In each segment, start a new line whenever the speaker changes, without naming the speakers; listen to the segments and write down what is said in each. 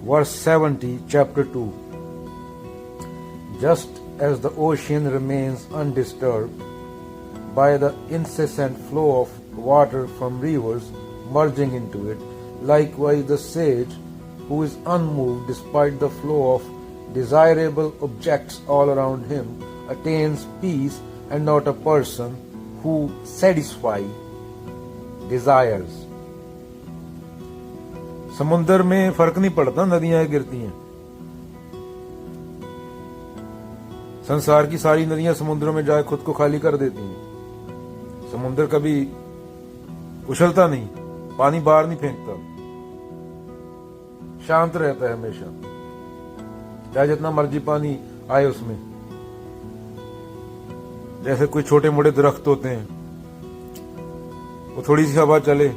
verse 70, chapter 2. Just as the ocean remains undisturbed by the incessant flow of water from rivers merging into it, likewise the sage, who is unmoved despite the flow of desirable objects all around him, attains peace and not a person who satisfies desires. समुंदर में फर्क नहीं पड़ता, नदियां गिरती हैं। संसार की सारी नदियां समुद्रों में जाए खुद को खाली कर देती हैं। समुद्र कभी उछलता नहीं, पानी बाहर नहीं फेंकता, शांत रहता है हमेशा, चाहे जितना मर्जी पानी आए उसमें। जैसे कोई छोटे मोटे दरख्त होते हैं, वो थोड़ी सी हवा चले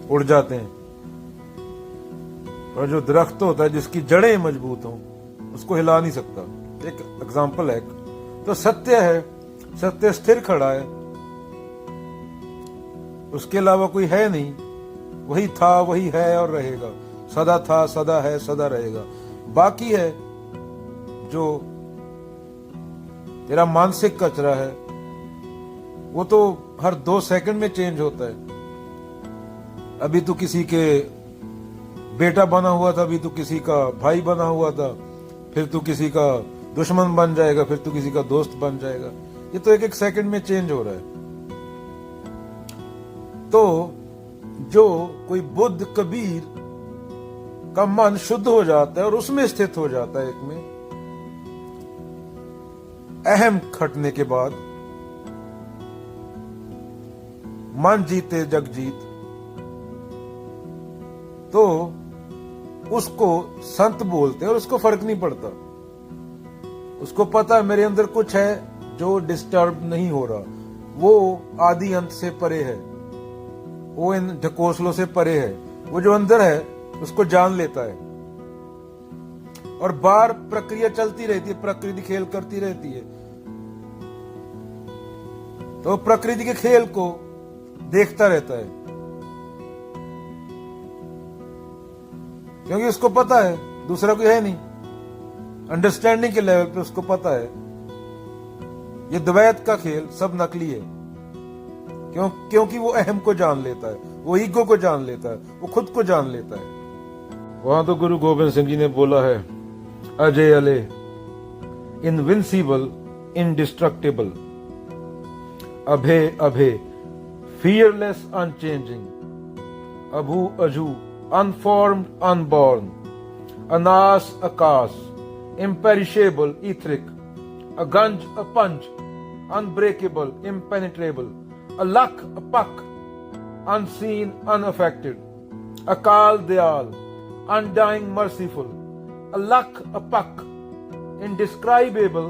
उड़ जाते हैं, और जो दरख्त होता है जिसकी जड़ें मजबूत हों उसको हिला नहीं सकता। एक एग्जाम्पल है। तो सत्य है, सत्य स्थिर खड़ा है, उसके अलावा कोई है नहीं। वही था, वही है और रहेगा, सदा था, सदा है, सदा रहेगा। बाकी है जो तेरा मानसिक कचरा है, वो तो हर 2 सेकंड में चेंज होता है। अभी तो किसी के बेटा बना हुआ था, अभी तो किसी का भाई बना हुआ था, फिर तो किसी का दुश्मन बन जाएगा, फिर तो किसी का दोस्त बन जाएगा। ये तो 1-1 सेकंड में चेंज हो रहा है। तो जो कोई बुद्ध कबीर का मन शुद्ध हो जाता है और उसमें स्थित हो जाता है, एक में अहम खटने के बाद, मन जीते जग जीत, तो उसको संत बोलते हैं। और उसको फर्क नहीं पड़ता, उसको पता है मेरे अंदर कुछ है जो डिस्टर्ब नहीं हो रहा, वो आदि अंत से परे है, वो इन ढकोसलों से परे है। वो जो अंदर है उसको जान लेता है, और बाहर प्रक्रिया चलती रहती है, प्रकृति खेल करती रहती है। तो प्रकृति के खेल को देखता रहता है, क्योंकि उसको पता है दूसरा कोई है नहीं। अंडरस्टैंडिंग के लेवल पे उसको पता है ये द्वैत का खेल सब नकली है। क्योंकि वो अहम को जान लेता है, वो ईगो को जान लेता है, वो खुद को जान लेता है। वहां तो गुरु गोविंद सिंह जी ने बोला है, अजय अले, इनविंसिबल, इंडिस्ट्रक्टेबल, अभय अभय, फियरलेस, अनचेंजिंग, अभू अजू, unformed, unborn, anas, akas, imperishable, etheric, a gunj, a punch, unbreakable, impenetrable, a luck, a puck, unseen, unaffected, akal, dayal, undying, merciful, a luck, a puck, indescribable,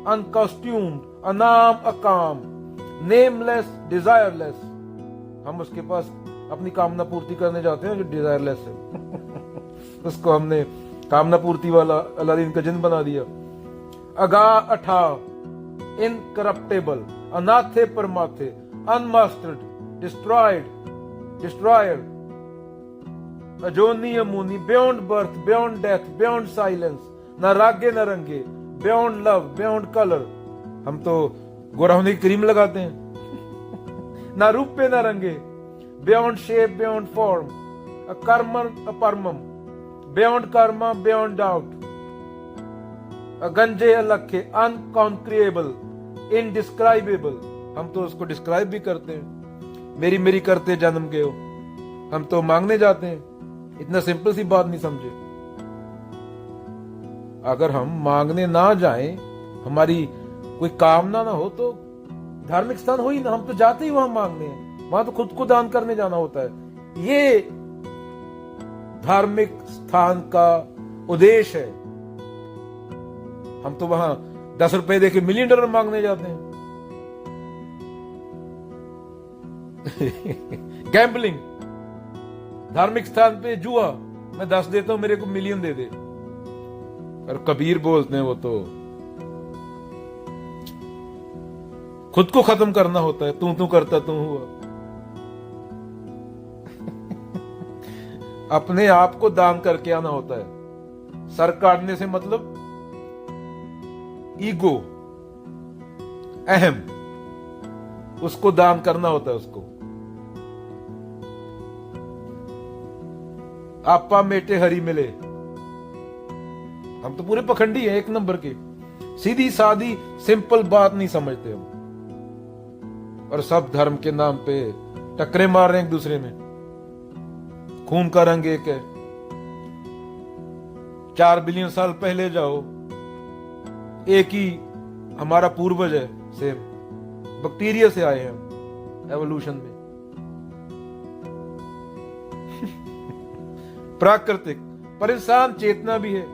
uncostumed, anam, akam, nameless, desireless. हम उसके पास अपनी कामना पूर्ति करने जाते हैं जो desireless है। उसको हमने कामना पूर्ति वाला अलादीन का जिन बना दिया। अगा अठा, इनकरप्टेबल, अनाथे परमाथे, अनमास्टर्ड, डिस्ट्रॉयड, डिस्ट्रॉयर, अजोनी अमूनी, beyond birth, beyond death, beyond silence, ना रागे ना रंगे, बियॉन्ड लव, बियॉन्ड कलर। हम तो गोरा होने की क्रीम लगाते हैं। ना रूप पे ना रंगे, beyond shape, beyond form, a karma, a parmam, beyond karma, beyond doubt, a ganje, a lakhe, unconquerable, indescribable. हम तो उसको डिस्क्राइब भी करते हैं, मेरी मेरी करते जन्म के हो। हम तो मांगने जाते हैं, इतना सिंपल सी बात नहीं समझे। अगर हम मांगने ना जाएं, हमारी कोई कामना ना हो, तो धार्मिक स्थान हो ही ना। हम तो जाते ही वहां मांगने हैं, वहां तो खुद को दान करने जाना होता है। ये धार्मिक स्थान का उद्देश्य है। हम तो वहां 10 रुपए देके $1 मिलियन मांगने जाते हैं। गैम्बलिंग, धार्मिक स्थान पे जुआ, मैं 10 देता हूं, मेरे को $1 मिलियन दे दे। और कबीर बोलते हैं वो तो खुद को खत्म करना होता है, तू करता तू हुआ। अपने आप को दान करके आना होता है। सर काटने से मतलब ईगो, अहम, उसको दान करना होता है उसको। आपा मेटे हरी मिले, हम तो पूरे पखंडी हैं, एक नंबर के, सीधी सादी सिंपल बात नहीं समझते हम, और सब धर्म के नाम पे टक्करे मार रहे हैं एक दूसरे में। खून का रंग एक है। 4 बिलियन साल पहले जाओ, एक ही हमारा पूर्वज है, सेम बैक्टीरिया से आए हैं एवोल्यूशन में। प्राकृतिक, पर इंसान चेतना भी है।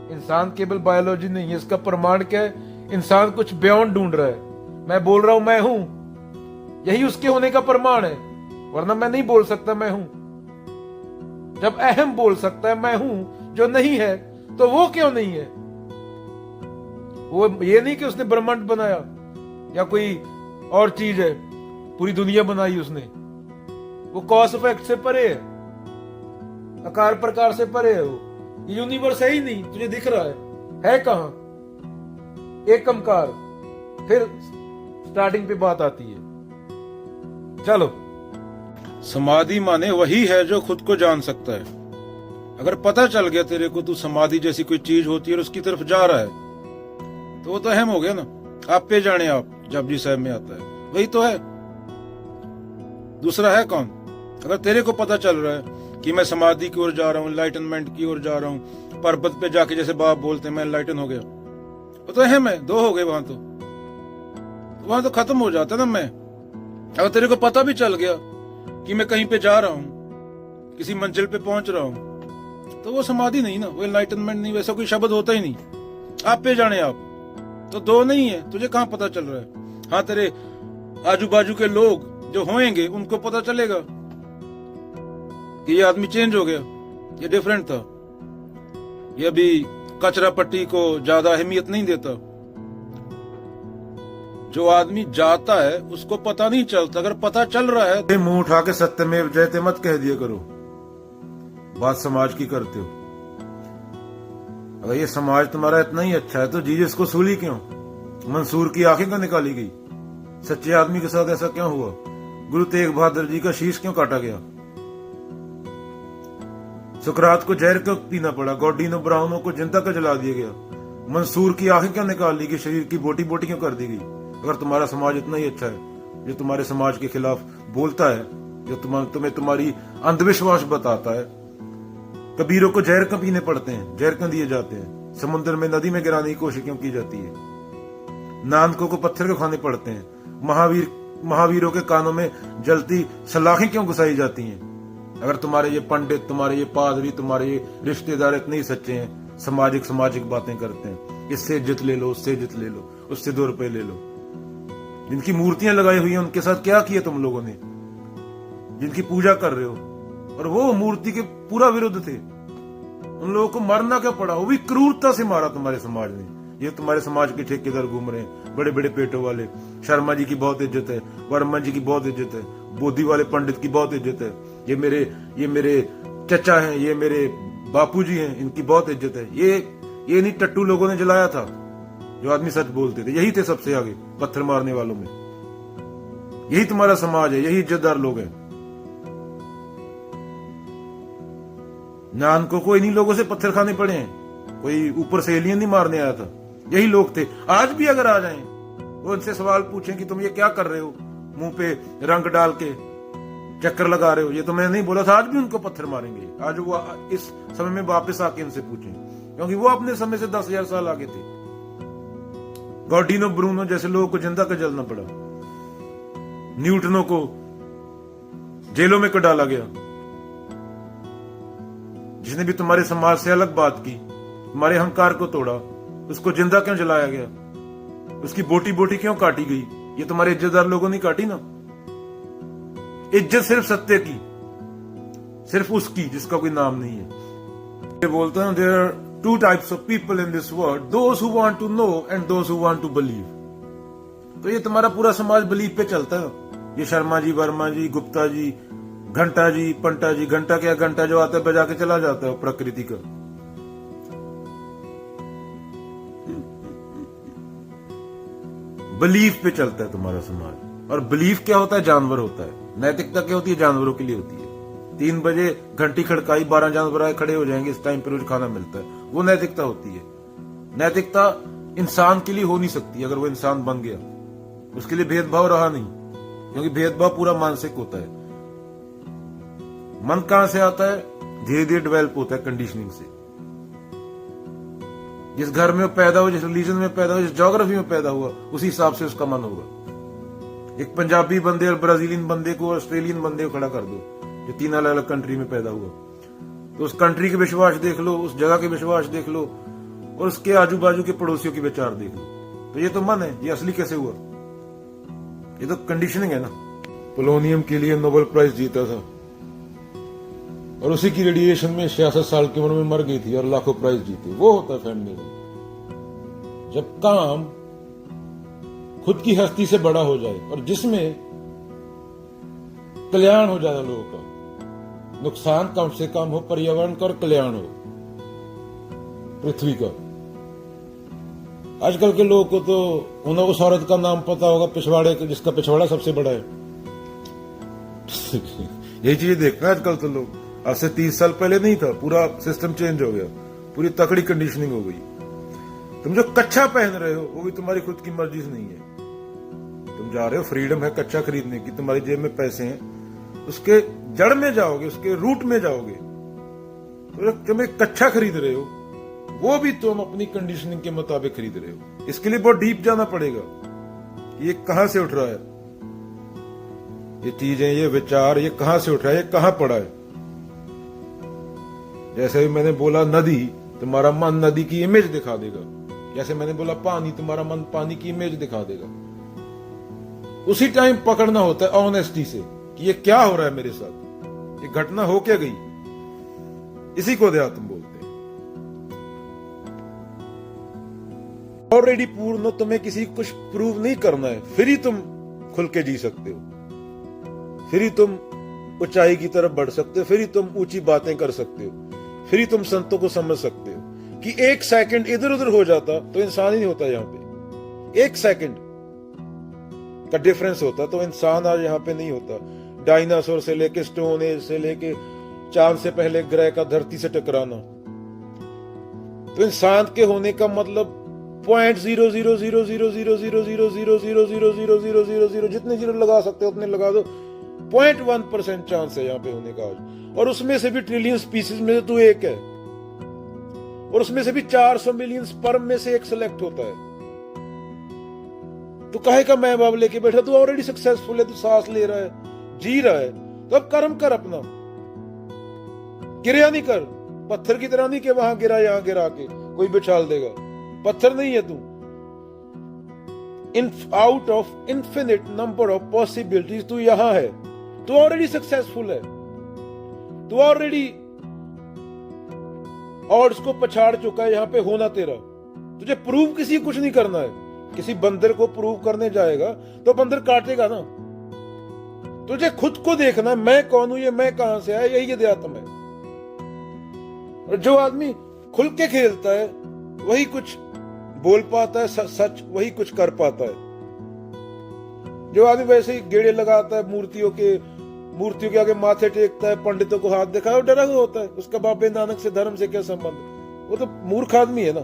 इंसान केवल बायोलॉजी नहीं है। इसका प्रमाण क्या है? इंसान कुछ बियॉन्ड ढूंढ रहा है। मैं बोल रहा हूं मैं हूं, यही उसके होने का प्रमाण है, वरना मैं नहीं बोल सकता मैं हूं। जब अहम बोल सकता है मैं हूं जो नहीं है, तो वो क्यों नहीं है? वो ये नहीं कि उसने ब्रह्मांड बनाया या कोई और चीज है, पूरी दुनिया बनाई उसने। वो कॉज इफेक्ट से परे है, आकार प्रकार से परे है। वो यूनिवर्स है ही नहीं, तुझे दिख रहा है कहां? एकमकार। फिर स्टार्टिंग पे बात आती है। चलो, समाधि माने वही है जो खुद को जान सकता है। अगर पता चल गया तेरे को तू समाधि जैसी कोई चीज होती है और उसकी तरफ जा रहा है, तो वो तो अहम हो गया ना। आप पे जाने आप जपजी साहब में आता है, वही तो है। दूसरा है कौन? अगर तेरे को पता चल रहा है कि मैं समाधि की ओर जा रहा हूँ, एनलाइटनमेंट की ओर जा रहा हूँ, पर्वत पे जाके जैसे बाप बोलते हैं मैं एनलाइटन हो गया, वो तो अहम है। 2 हो गए वहां तो खत्म हो जाता ना मैं। अगर तेरे को पता भी चल गया कि मैं कहीं पे जा रहा हूँ, किसी मंजिल पे पहुंच रहा हूँ, तो वो समाधि नहीं ना, वो एनलाइटनमेंट नहीं, वैसा कोई शब्द होता ही नहीं। आप पे जाने आप तो 2 नहीं है। तुझे कहां पता चल रहा है? हाँ, तेरे आजू बाजू के लोग जो होंगे उनको पता चलेगा कि ये आदमी चेंज हो गया, ये डिफरेंट था, ये अभी कचरा पट्टी को ज्यादा अहमियत नहीं देता। जो आदमी जाता है उसको पता नहीं चलता। अगर पता चल रहा है, मुंह उठा के सत्यमेव जयते मत कह दिया करो, बात समाज की करते हो। अगर ये समाज तुम्हारा इतना ही अच्छा है तो जीसस को सूली क्यों? मंसूर की आंखें क्यों निकाली गई? सच्चे आदमी के साथ ऐसा क्यों हुआ? गुरु तेग बहादुर जी का शीश क्यों काटा गया? सुकरात को जहर क्यों पीना पड़ा? गॉर्डिनो ब्राउनो को जिंदा क्यों जला दिया गया? मंसूर की आंखें क्यों निकाल दी गई? शरीर की बोटी बोटी क्यों कर दी गई? अगर तुम्हारा समाज इतना ही अच्छा है, जो तुम्हारे समाज के खिलाफ बोलता है, जो तुम्हें तुम्हारी अंधविश्वास बताता है, कबीरों को जहर क्यों पीने पड़ते हैं, जहर क्यों दिए जाते हैं, समुद्र में नदी में गिराने की कोशिश क्यों की जाती है, नानकों को पत्थर क्यों खाने पड़ते हैं, महावीरों के कानों में जलती सलाखें क्यों घुसाई जाती हैं? अगर तुम्हारे ये पंडित, तुम्हारे ये पादरी, तुम्हारे ये रिश्तेदार इतने ही सच्चे हैं, सामाजिक बातें करते हैं, इससे इज्जत ले लो, उससे इज्जत ले लो, उससे 2 रुपए ले लो। जिनकी मूर्तियां लगाई हुई हैं उनके साथ क्या किया तुम लोगों ने? जिनकी पूजा कर रहे हो और वो मूर्ति के पूरा विरुद्ध थे, उन लोगों को मरना क्या पड़ा? वो भी क्रूरता से मारा तुम्हारे समाज ने। ये तुम्हारे समाज के ठेकेदार घूम रहे हैं, बड़े बड़े पेटों वाले। शर्मा जी की बहुत इज्जत है, वर्मा जी की बहुत इज्जत है, बोधी वाले पंडित की बहुत इज्जत है, ये मेरे चचा हैं, ये मेरे बापूजी हैं, इनकी बहुत इज्जत है। ये नहीं टट्टू लोगों ने जलाया था, जो आदमी सच बोलते थे, यही थे सबसे आगे पत्थर मारने वालों में। यही तुम्हारा समाज है, यही इज्जतदार लोग हैं। नानकों को इन्हीं लोगों से पत्थर खाने पड़े हैं, कोई ऊपर से एलियन नहीं मारने आया था, यही लोग थे। आज भी अगर आ जाएं, वो उनसे सवाल पूछें कि तुम ये क्या कर रहे हो, मुंह पे रंग डाल के चक्कर लगा रहे हो, ये तो मैंने नहीं बोला था, आज भी उनको पत्थर मारेंगे। आज वो इस समय में वापस आके इनसे पूछें, क्योंकि वो अपने समय से 10,000 साल आगे थे। गॉर्डिनो ब्रूनो जैसे लोगों को जिंदा कर जलना पड़ा, न्यूटनों को जेलों में कर डाला गया। जिसने भी तुम्हारे समाज से अलग बात की, तुम्हारे अहंकार को तोड़ा, उसको जिंदा क्यों जलाया गया? उसकी बोटी बोटी क्यों काटी गई? ये तुम्हारे इज्जतदार लोगों ने काटी ना। इज्जत सिर्फ सत्य की, सिर्फ उसकी जिसका कोई नाम नहीं है। ये बोलते हैं there are 2 types of people in this world, those who want to know and those who want to believe। तो ये तुम्हारा पूरा समाज बिलीव पे चलता है। ये शर्मा जी, वर्मा जी, गुप्ता जी, घंटा जी, पंटा जी। घंटा क्या? घंटा जो आता है बजा के चला जाता है, प्रकृति का। बिलीफ पे चलता है तुम्हारा समाज। और बिलीफ क्या होता है? जानवर होता है। नैतिकता क्या होती है? जानवरों के लिए होती है। 3 बजे घंटी खड़काई, 12 जानवर आए, खड़े हो जाएंगे, इस टाइम पे रोज खाना मिलता है, वो नैतिकता होती है। नैतिकता इंसान के लिए हो नहीं सकती। अगर वो इंसान बन गया, उसके लिए भेदभाव रहा नहीं, क्योंकि भेदभाव पूरा मानसिक होता है। मन कहां से आता है? धीरे धीरे डेवलप होता है कंडीशनिंग से। जिस घर में वो पैदा हुआ, जिस रिलीजन में पैदा हुआ, जिस ज्योग्राफी में पैदा हुआ, उसी हिसाब से उसका मन होगा। एक पंजाबी बंदे और ब्राजीलियन बंदे को, ऑस्ट्रेलियन बंदे को खड़ा कर दो, जो 3 अलग अलग कंट्री में पैदा हुआ, तो उस कंट्री के विश्वास देख लो, उस जगह के विश्वास देख लो, और उसके आजू बाजू के पड़ोसियों के विचार देख लो। तो ये तो मन है। ये असली कैसे हुआ? ये तो कंडीशनिंग है ना। पोलोनियम के लिए नोबेल प्राइज जीता था, और उसी की रेडिएशन में 66 साल की उम्र में मर गई थी, और लाखों प्राइज जीते। वो होता है फैमिली में। जब काम खुद की हस्ती से बड़ा हो जाए, और जिसमें कल्याण हो जाए लोगों का, नुकसान कम से कम हो, पर्यावरण का और कल्याण हो पृथ्वी का। आजकल के लोगों को तो उन्हें उस औरत का नाम पता होगा पिछवाड़े, जिसका पिछवाड़ा सबसे बड़ा है। यही चीजें देखना आजकल तो लोग। आज से 30 साल पहले नहीं था, पूरा सिस्टम चेंज हो गया, पूरी तकड़ी कंडीशनिंग हो गई। तुम जो कच्चा पहन रहे हो वो भी तुम्हारी खुद की मर्जी से नहीं है। तुम जा रहे हो, फ्रीडम है कच्चा खरीदने की, तुम्हारी जेब में पैसे हैं, उसके जड़ में जाओगे, उसके रूट में जाओगे, तो तुम एक कच्चा खरीद रहे हो, वो भी तुम अपनी कंडीशनिंग के मुताबिक खरीद रहे हो। इसके लिए बहुत डीप जाना पड़ेगा। ये कहां से उठ रहा है? ये चीजें, ये विचार, ये कहां से उठ रहा है? ये कहां पड़ा है? जैसे भी मैंने बोला नदी, तुम्हारा मन नदी की इमेज दिखा देगा। जैसे मैंने बोला पानी, तुम्हारा मन पानी की इमेज दिखा देगा। उसी टाइम पकड़ना होता है ऑनेस्टी से कि ये क्या हो रहा है मेरे साथ, ये घटना हो क्या गई। इसी को अध्यात्म बोलते हैं। ऑलरेडी पूर्ण हो, तुम्हें किसी को कुछ प्रूव नहीं करना है, फिर ही तुम खुल के जी सकते हो, फिर ही तुम ऊंचाई की तरफ बढ़ सकते हो, फिर ही तुम ऊंची बातें कर सकते हो, फिर ही तुम संतों को समझ सकते हो। कि 1 सेकंड इधर उधर हो जाता तो इंसान ही नहीं होता यहाँ पे। 1 सेकंड का डिफरेंस होता तो इंसान आज यहाँ पे नहीं होता। डायनासोर से लेके स्टोन एज से लेके चांद से पहले ग्रह का धरती से टकराना, तो इंसान के होने का मतलब 0.000000000000000 जितने जीरो लगा सकते हो उतने लगा दो, 0.1% चांस है यहाँ पे होने का आज। और उसमें से भी ट्रिलियन स्पीसीज में से तू एक है, और उसमें से भी 400 मिलियन स्पर्म में से एक सिलेक्ट होता है। तू काहे का मैं बाप लेके बैठा? तू ऑलरेडी सक्सेसफुल है, तू सांस ले रहा है, जी रहा है, तो अब कर्म कर अपना। क्रिया नहीं कर, पत्थर की तरह नहीं कि वहां गिरा यहां गिरा के कोई बिछाल देगा। पत्थर नहीं है तू। Out of infinite number of possibilities तू यहां है। तू ऑलरेडी सक्सेसफुल है, तू ऑलरेडी ऑड्स को पछाड़ चुका है। यहां पे होना तेरा, तुझे प्रूव किसी कुछ नहीं करना है। किसी बंदर को प्रूव करने जाएगा तो बंदर काटेगा ना। तुझे खुद को देखना, मैं कौन हूं, ये मैं कहां से आया, यही अध्यात्म है। और जो आदमी खुल के खेलता है वही कुछ बोल पाता है, सच वही कुछ कर पाता है। जो आदमी वैसे ही गेड़े लगाता है, मूर्तियों के आगे माथे टेकता है, पंडितों को हाथ दिखाए, वो डरा हुआ होता है। उसका बाबे नानक से धर्म से क्या संबंध? वो तो मूर्ख आदमी है ना।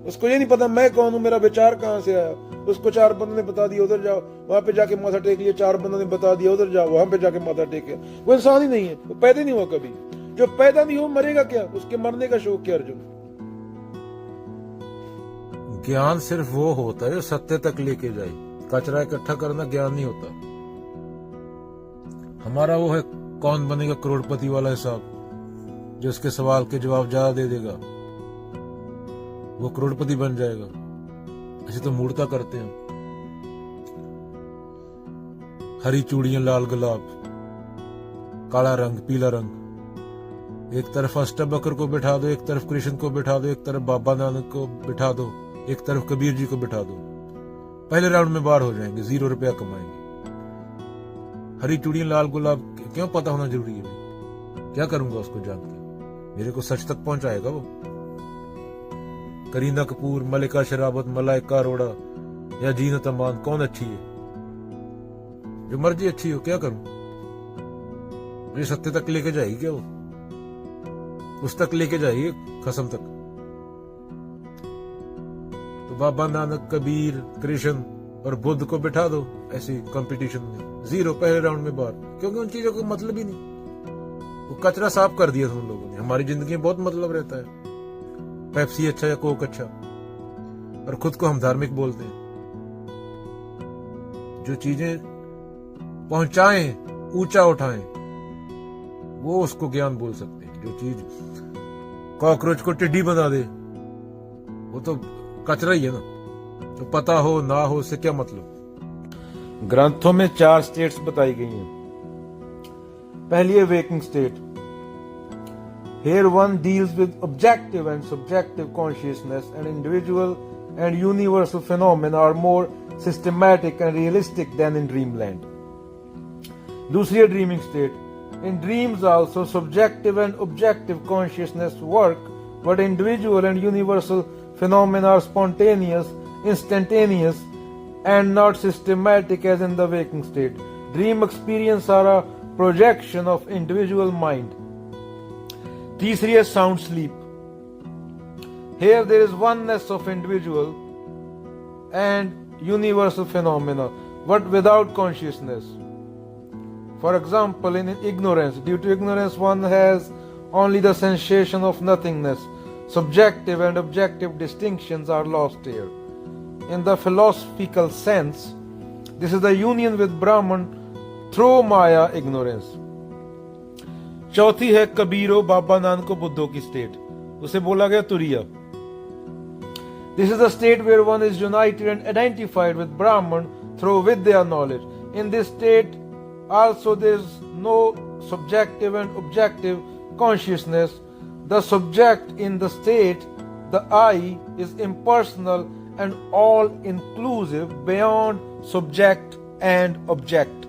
उसको ये नहीं पता मैं कौन हूं, मेरा विचार कहां से आया। उसको 4 बंदों ने बता दिया उधर जाओ, वहां पे जाके माथा टेक लिया। 4 बंदों ने बता दिया उधर जाओ, वहां पे जाके माथा टेक। वो इंसान ही नहीं है, वो पैदा नहीं हुआ कभी। जो पैदा नहीं हो मरेगा क्या? उसके मरने का शौक क्या अर्जुन? ज्ञान सिर्फ वो होता है जो सत्य तक लेके जाए। कचरा इकट्ठा करना ज्ञान नहीं होता। हमारा वो है कौन बनेगा करोड़पति वाला हिसाब, जो उसके सवाल के जवाब ज्यादा दे देगा वो करोड़पति बन जाएगा। ऐसे तो मूर्ता करते हैं। हरी चूड़ियां लाल गुलाब, काला रंग पीला रंग, एक तरफ अष्टबकर को बिठा दो, एक तरफ कृष्ण को बिठा दो, एक तरफ बाबा नानक को बिठा दो, एक तरफ कबीर जी को बिठा दो। पहले राउंड में बाहर हो जाएंगे, 0 रुपया कमाएंगे। हरी चूड़ियां लाल गुलाब क्यों पता होना जरूरी है? क्या करूंगा उसको जान के? मेरे को सच तक पहुंचाएगा वो? करीना कपूर, मलिका शेरावत, मलाइका अरोड़ा, या जीन तमान, कौन अच्छी है? जो मर्जी अच्छी हो, क्या करूं? मुझे सत्य तक लेके जाएगी क्या वो? उस तक लेके जाएगी, कसम तक। तो बाबा नानक, कबीर, कृष्ण और बुद्ध को बिठा दो ऐसी कंपटीशन में, 0 पहले राउंड में बाहर, क्योंकि उन चीजों को मतलब ही नहीं। वो कचरा साफ कर दिया तुम लोगों ने। हमारी जिंदगी में बहुत मतलब रहता है, पेप्सी अच्छा या कोक अच्छा, और खुद को हम धार्मिक बोलते हैं। जो चीजें पहुंचाएं, ऊंचा उठाएं, वो उसको ज्ञान बोल सकते हैं। जो चीज कॉकरोच को टिड्डी बना दे, वो तो कचरा ही है ना। तो पता हो ना हो, उससे क्या मतलब। ग्रंथों में 4 स्टेट्स बताई गई हैं। पहली है waking state. Here one deals with objective and subjective consciousness, and individual and universal phenomena are more systematic and realistic than in dreamland. दूसरी है dreaming state. In dreams also subjective and objective consciousness work, but individual and universal phenomena are spontaneous, instantaneous, and not systematic as in the waking state. Dream experience are a projection of individual mind. तीसरी है sound sleep. Here there is oneness of individual and universal phenomena, but without consciousness. For example, in ignorance, due to ignorance one has only the sensation of nothingness. Subjective and objective distinctions are lost here. In the philosophical sense, this is the union with Brahman through Maya ignorance. चौथी है कबीरो, बाबा नानको, बुद्धों की state. उसे बोला गया तुरिया। This is the state where one is united and identified with Brahman through Vidya knowledge. In this state also there is no subjective and objective consciousness. The subject in the state, the I, is impersonal and all inclusive beyond subject and object.